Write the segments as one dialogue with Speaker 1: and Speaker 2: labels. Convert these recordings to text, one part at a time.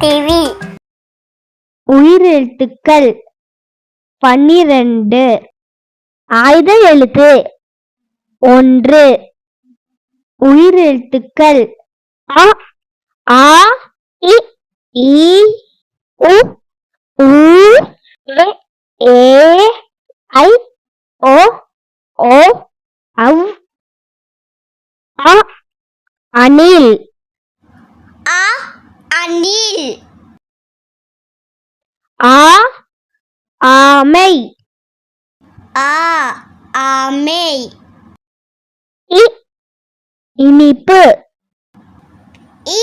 Speaker 1: TV. உயிரெழுத்துக்கள் 12. ஆயுத எழுத்து 1. உயிரெழுத்துக்கள் அ, ஆ, இ, ஈ, உ, ஊ, ஏ, ஐ, ஓ, ஓ, ஔ, அ, அணில்.
Speaker 2: ஆ, அணில்.
Speaker 1: ஆ, ஆமை.
Speaker 2: ஆ, ஆமை.
Speaker 1: இ, இனிப்பு.
Speaker 2: இ,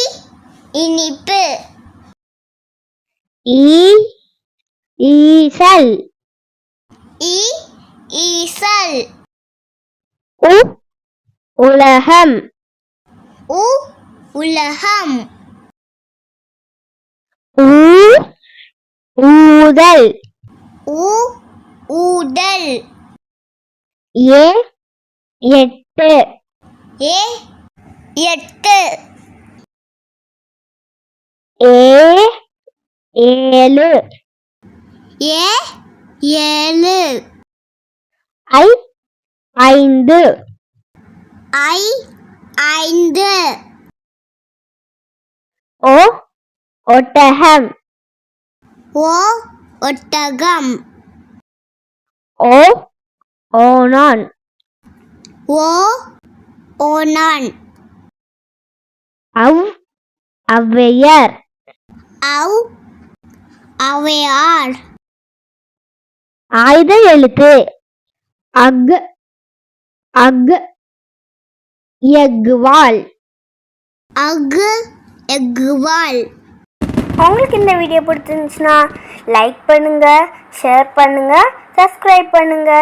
Speaker 2: இனிப்பு.
Speaker 1: ஈ, ஈசல்.
Speaker 2: இ, ஈசல்.
Speaker 1: உ, உலகம்.
Speaker 2: உ, உலகம்.
Speaker 1: ஊ, ஊதல்.
Speaker 2: ஊ, ஊதல்.
Speaker 1: ஏ, 8.
Speaker 2: ஏ, 8.
Speaker 1: ஏ, 7.
Speaker 2: ஏ, 7.
Speaker 1: ஐ, 5.
Speaker 2: ஐ, 5.
Speaker 1: ஓ, ஒட்டகம்.
Speaker 2: ஓ, ஒட்டகம்.
Speaker 1: ஓ, ஓணான்.
Speaker 2: ஓ, ஓணான்.
Speaker 1: ஔ, ஔவையார்.
Speaker 2: ஔ, ஔவையார்.
Speaker 1: ஆயுத எழுத்து அக், அக், எஃகுவால்.
Speaker 2: அகு, எஃகுவால்.
Speaker 1: உங்களுக்கு இந்த வீடியோ பிடிச்சிருந்துச்சுன்னா லைக் பண்ணுங்க, ஷேர் பண்ணுங்க, சப்ஸ்கிரைப் பண்ணுங்க.